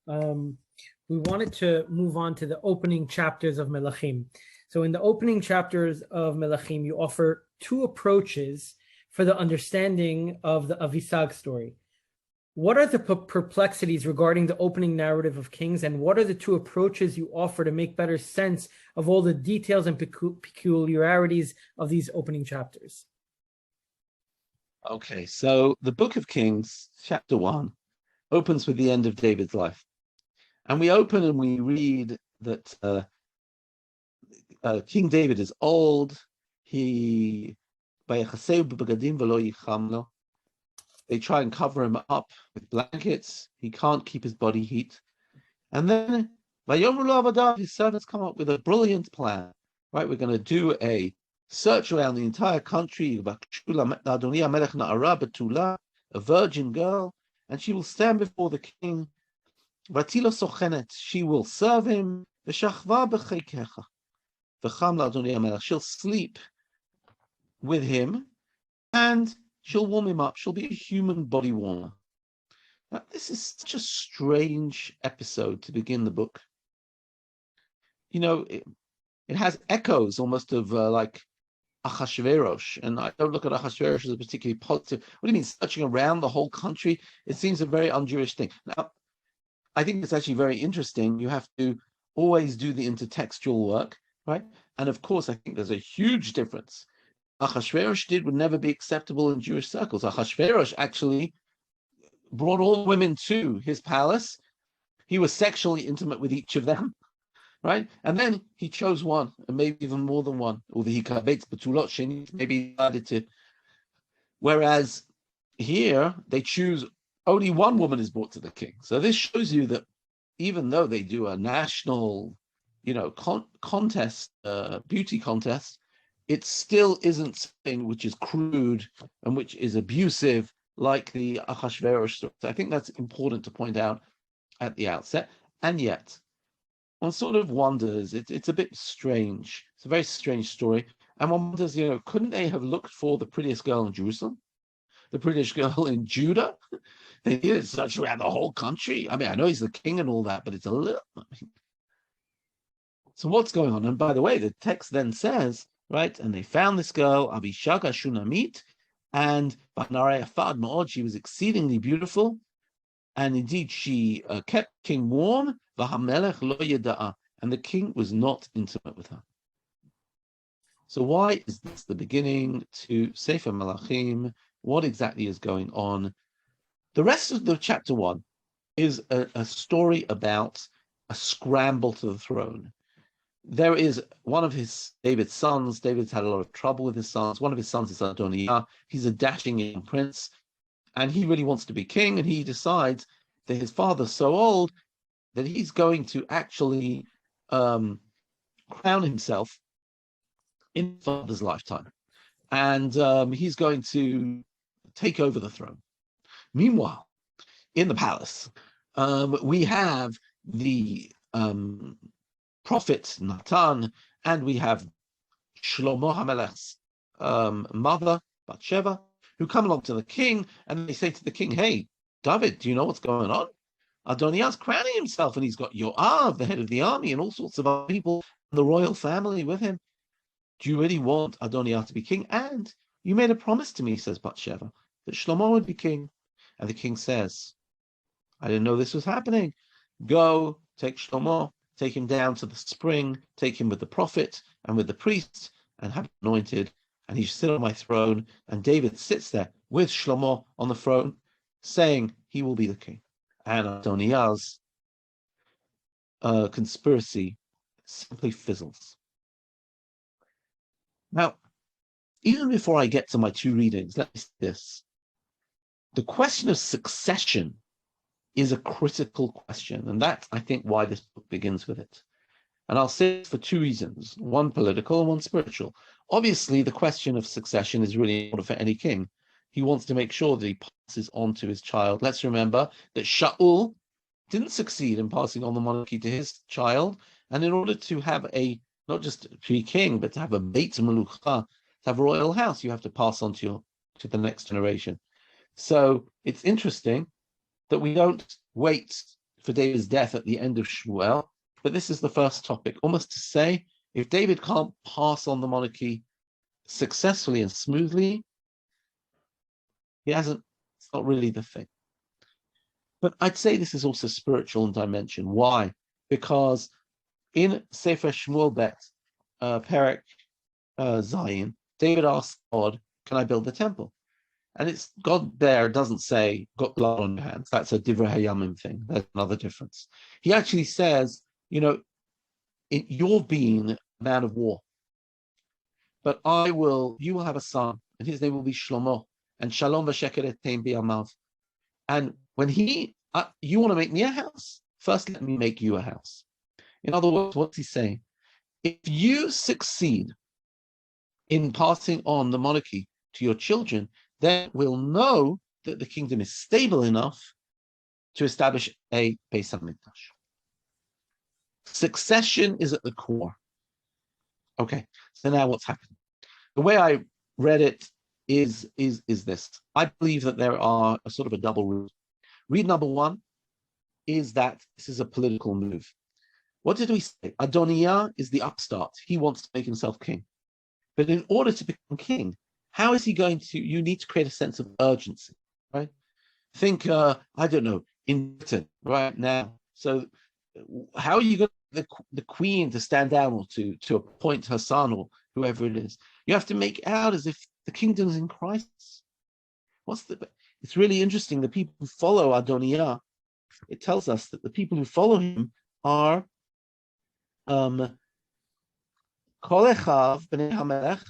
we wanted to move on to the opening chapters of Melachim. So in the opening chapters of Melachim, you offer two approaches for the understanding of the Avishag story. What are the perplexities regarding the opening narrative of Kings, and what are the two approaches you offer to make better sense of all the details and peculiarities of these opening chapters? Okay, so the Book of Kings, chapter 1, opens with the end of David's life. And we open and we read that King David is old. They try and cover him up with blankets. He can't keep his body heat. And then his servants come up with a brilliant plan. Right, we're going to do a search around the entire country, a virgin girl, and she will stand before the king. She will serve him. She'll sleep with him, and she'll warm him up. She'll be a human body warmer. Now, this is such a strange episode to begin the book. You know, it has echoes almost of like Achashverosh, and I don't look at Achashverosh as a particularly positive. What do you mean, searching around the whole country? It seems a very un-Jewish thing. Now, I think it's actually very interesting. You have to always do the intertextual work, right? And of course, I think there's a huge difference. Achashverosh would never be acceptable in Jewish circles. Achashverosh actually brought all women to his palace. He was sexually intimate with each of them, right? And then he chose one, and maybe even more than one. Or the hikabetz betulot sheni, maybe decided to. Whereas here they choose only one woman is brought to the king. So this shows you that even though they do a national, contest, beauty contest, it still isn't something which is crude and which is abusive like the Achashverosh story. So I think that's important to point out at the outset. And yet, one sort of wonders, it's a bit strange. It's a very strange story. And one wonders, couldn't they have looked for the prettiest girl in Jerusalem? The prettiest girl in Judah? They needed such around the whole country. I mean, I know he's the king and all that, but it's a little... So what's going on? And by the way, the text then says, right, and they found this girl, Avishag Shunamit, and she was exceedingly beautiful, and indeed she kept king warm, and the king was not intimate with her. So why is this the beginning to Sefer Melachim? What exactly is going on? The rest of the chapter 1 is a story about a scramble to the throne. There is one of David's sons. David's had a lot of trouble with his sons. One of his sons is Adoniah. He's a dashing young prince, and he really wants to be king, and he decides that his father's so old that he's going to actually crown himself in his father's lifetime. And he's going to take over the throne. Meanwhile, in the palace, we have the prophet Natan, and we have Shlomo HaMelech's mother, Bathsheba, who come along to the king, and they say to the king, "Hey, David, do you know what's going on? Adoniah's crowning himself, and he's got Yoav, the head of the army, and all sorts of other people in the royal family with him. Do you really want Adoniah to be king? And you made a promise to me," says Bathsheba, "that Shlomo would be king." And the king says, "I didn't know this was happening. Go, take Shlomo, take him down to the spring, take him with the prophet and with the priest, and have him anointed, and he should sit on my throne." And David sits there with Shlomo on the throne, saying he will be the king. And Adoniah's conspiracy simply fizzles. Now, even before I get to my two readings, let me say this. The question of succession is a critical question, and that's, I think, why this book begins with it. And I'll say it for two reasons, one political and one spiritual. Obviously, the question of succession is really important for any king. He wants to make sure that he passes on to his child. Let's remember that Shaul didn't succeed in passing on the monarchy to his child, and in order to have not just to be king, but to have a Beit Melucha, to have a royal house, you have to pass on to the next generation. So it's interesting that we don't wait for David's death at the end of Shmuel, but this is the first topic, almost to say, if David can't pass on the monarchy successfully and smoothly, it's not really the thing. But I'd say this is also spiritual in dimension. Why? Because in Sefer Shmuel Bet, Perek Zion, David asks God, can I build the temple? And it's God there doesn't say, got blood on your hands. That's a Divrei Hayamim thing. That's another difference. He actually says, you're being a man of war. But you will have a son, and his name will be Shlomo, and Shalom v'sheket etem b'yamav. And when you want to make me a house, first let me make you a house. In other words, what's he saying? If you succeed in passing on the monarchy to your children, then we'll know that the kingdom is stable enough to establish a Beis HaMikdash. Succession is at the core. Okay, so now what's happening? The way I read it is this. I believe that there are a sort of a double route. Read number one is that this is a political move. What did we say? Adoniah is the upstart. He wants to make himself king. But in order to become king, how is he going to? You need to create a sense of urgency, right? Think, I don't know, in Britain right now. So how are you going to the queen to stand down or to appoint her son or whoever it is? You have to make out as if the kingdom's in crisis. It's really interesting. The people who follow Adoniah, it tells us that the people who follow him are Kol Echav b'nei HaMelech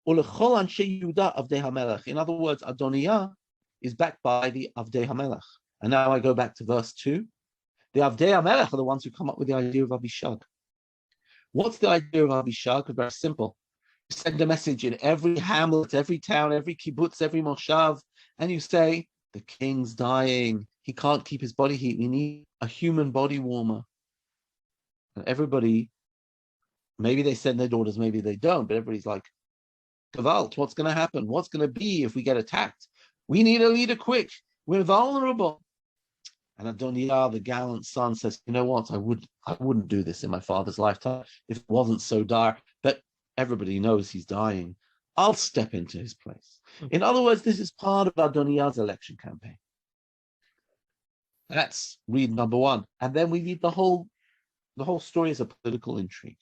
u'lechol anshe Yehuda avdei HaMelech. In other words, Adoniah is backed by the Avdei HaMelech. And now I go back to verse 2. The Avdei HaMelech are the ones who come up with the idea of Avishag. What's the idea of Avishag? It's very simple. You send a message in every hamlet, every town, every kibbutz, every moshav, and you say, the king's dying. He can't keep his body heat. We need a human body warmer. And everybody, maybe they send their daughters, maybe they don't, but everybody's like, Gewalt, what's going to happen? What's going to be if we get attacked? We need a leader quick. We're vulnerable. And Adoniah, the gallant son, says, you know what? I wouldn't do this in my father's lifetime if it wasn't so dire. But everybody knows he's dying. I'll step into his place. In other words, this is part of Adoniah's election campaign. That's read number one. And then we read the whole story as a political intrigue.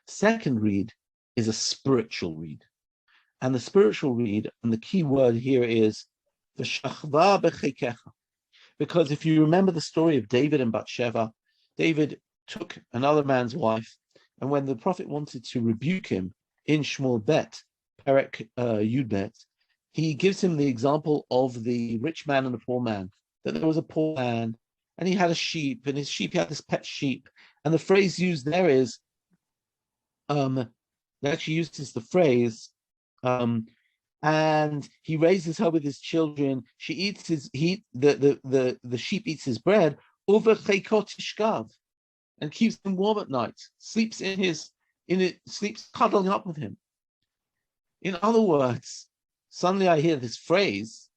Second read is a spiritual read. And the spiritual read, and the key word here is v'shachva b'chekecha. Because if you remember the story of David and Bathsheba, David took another man's wife, and when the prophet wanted to rebuke him in Shmuel Bet, Perek Yud Bet, he gives him the example of the rich man and the poor man, that there was a poor man, and he had a sheep, and his sheep, he had this pet sheep. And the phrase used there is, they actually uses the phrase, and he raises her with his children. She eats the sheep eats his bread over chaykot and keeps him warm at night. Sleeps sleeps cuddling up with him. In other words, suddenly I hear this phrase.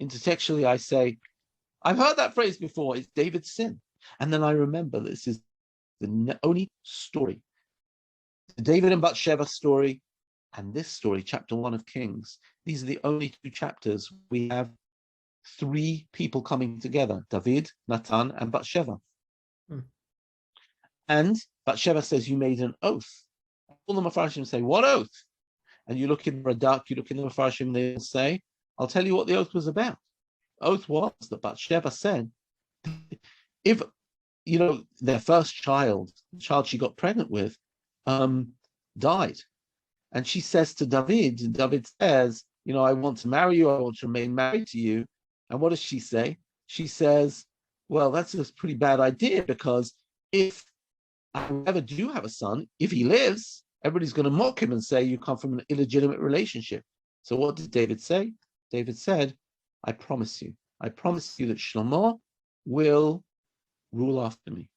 Intertextually, I say, I've heard that phrase before. It's David's sin, and then I remember this is the only story, the David and Bathsheba story. And this story, chapter 1 of Kings, these are the only two chapters we have three people coming together, David, Nathan, and Bathsheba. And Bathsheba says, you made an oath. All the Mefarshim say, what oath? And you look in Radak, you look in the Mefarshim, they will say, I'll tell you what the oath was about. The oath was that Bathsheba said, if, their first child, the child she got pregnant with, died. And she says to David, and David says, I want to marry you, I want to remain married to you. And what does she say? She says, well, that's a pretty bad idea, because if I ever do have a son, if he lives, everybody's going to mock him and say, you come from an illegitimate relationship. So what did David say? David said, I promise you that Shlomo will rule after me.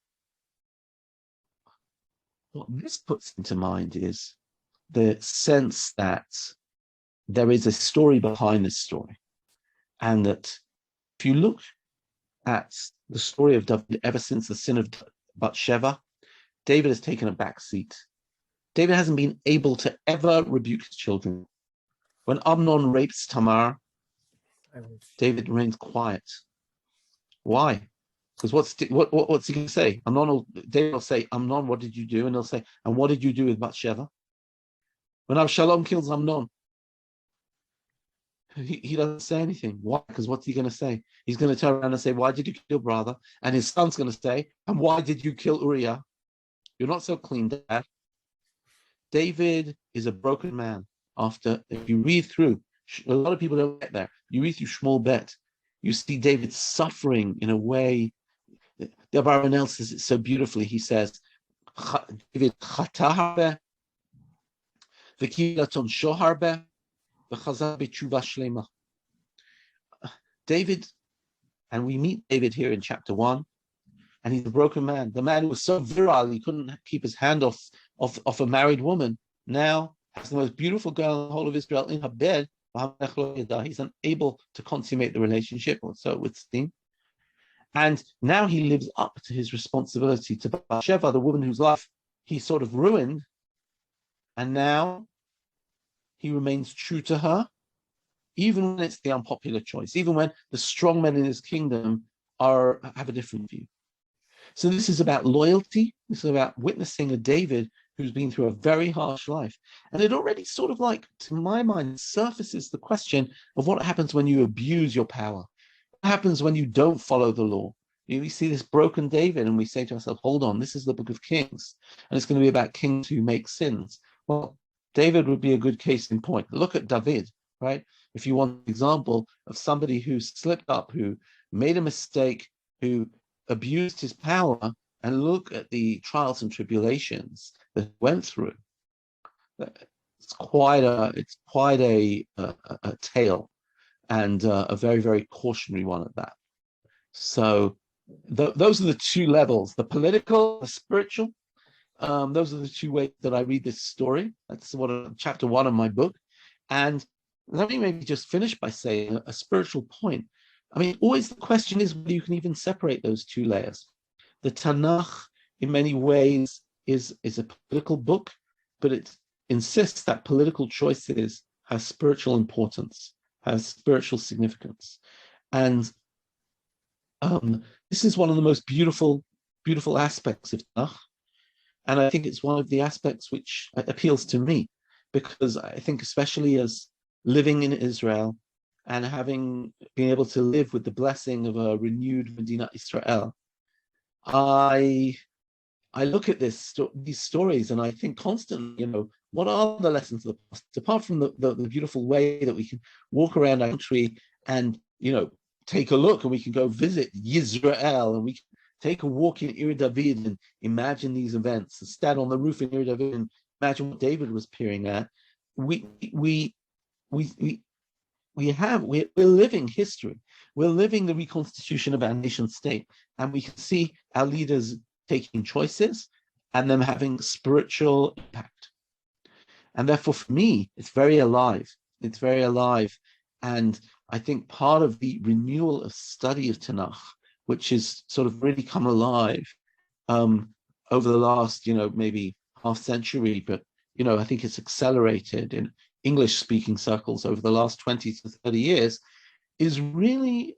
What this puts into mind is the sense that there is a story behind this story. And that if you look at the story of David ever since the sin of Bathsheba, David has taken a back seat. David hasn't been able to ever rebuke his children. When Amnon rapes Tamar, David remains quiet. Why? Because what's he going to say? David will say, Amnon, what did you do? And he'll say, and what did you do with Bathsheba? When Avshalom kills Amnon, he doesn't say anything. Why? Because what's he going to say? He's going to turn around and say, why did you kill your brother? And his son's going to say, and why did you kill Uriah? You're not so clean, Dad. David is a broken man. If you read through, a lot of people don't get there. You read through Shmuel Bet, you see David suffering in a way. The Abaranel says it so beautifully. He says, David chata harbe, v'kilaton sho harbe, v'chazar b'tshuva shlema. David, and we meet David here in chapter 1, and he's a broken man. The man who was so virile, he couldn't keep his hand off a married woman, now has the most beautiful girl in the whole of Israel in her bed. He's unable to consummate the relationship, or so it would seem. And now he lives up to his responsibility to Bathsheba, the woman whose life he sort of ruined. And now he remains true to her, even when it's the unpopular choice, even when the strong men in his kingdom have a different view. So this is about loyalty. This is about witnessing a David who's been through a very harsh life. And it already sort of like, to my mind, surfaces the question of what happens when you abuse your power. What happens when you don't follow the law? We see this broken David and we say to ourselves, hold on, this is the Book of Kings. And it's going to be about kings who make sins. Well, David would be a good case in point. Look at David, right? If you want an example of somebody who slipped up, who made a mistake, who abused his power, and look at the trials and tribulations that he went through. It's quite a tale, and a very, very cautionary one at that. So those are the two levels: the political, the spiritual. Those are the two ways that I read this story. That's chapter 1 of my book. And let me maybe just finish by saying a spiritual point. I mean, always the question is whether you can even separate those two layers. The TaNaKh, in many ways, is a political book, but it insists that political choices have spiritual importance, has spiritual significance. And this is one of the most beautiful aspects of TaNaKh. And I think it's one of the aspects which appeals to me, because I think, especially as living in Israel and having been able to live with the blessing of a renewed Medina Israel, I look at these stories and I think constantly, what are the lessons of the past? Apart from the beautiful way that we can walk around our country and, take a look, and we can go visit Israel, and we can take a walk in Ir David and imagine these events, and stand on the roof in Ir David and imagine what David was peering at. We're living history. We're living the reconstitution of our nation state, and we can see our leaders taking choices and them having spiritual impact. And therefore, for me, it's very alive. It's very alive. And I think part of the renewal of study of TaNaKh, which has sort of really come alive over the last, maybe half century, but, I think it's accelerated in English-speaking circles over the last 20 to 30 years, is really,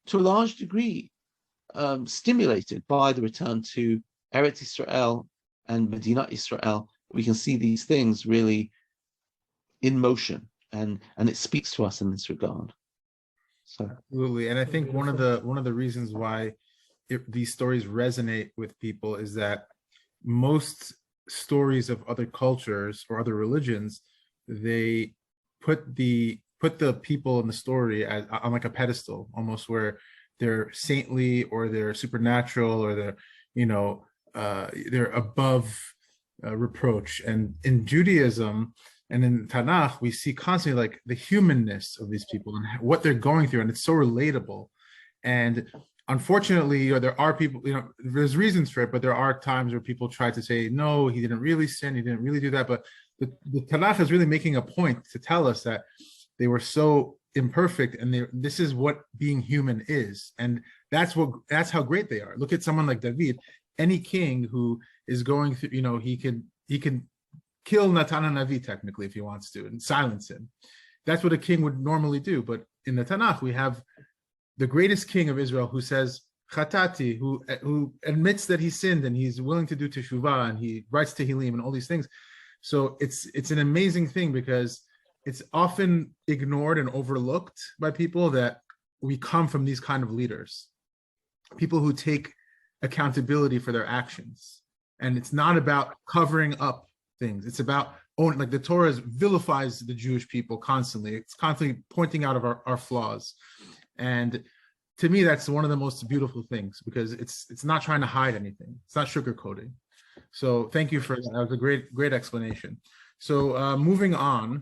to a large degree, stimulated by the return to Eretz Israel and Medina Israel. We can see these things really in motion, and it speaks to us in this regard. So absolutely, and I think one of the reasons why these stories resonate with people is that most stories of other cultures or other religions, they put the people in the story on like a pedestal, almost, where they're saintly or they're supernatural or they're above reproach. And in Judaism and in TaNaKh, we see constantly like the humanness of these people and what they're going through, and it's so relatable. And unfortunately, there are people, there's reasons for it, but there are times where people try to say, no, he didn't really sin, he didn't really do that. But the TaNaKh is really making a point to tell us that they were so imperfect, and this is what being human is. And That's how great they are. Look at someone like David. Any king who is going through, he can kill Natan HaNavi technically if he wants to and silence him. That's what a king would normally do. But in the TaNaKh, we have the greatest king of Israel who says Chatati, who admits that he sinned and he's willing to do teshuvah, and he writes Tehillim and all these things. So it's an amazing thing, because it's often ignored and overlooked by people that we come from these kind of leaders, people who take accountability for their actions. And it's not about covering up things. It's about owning, like the Torah vilifies the Jewish people constantly. It's constantly pointing out of our flaws. And to me, that's one of the most beautiful things, because it's not trying to hide anything. It's not sugarcoating. So thank you for that. That was a great explanation. So moving on.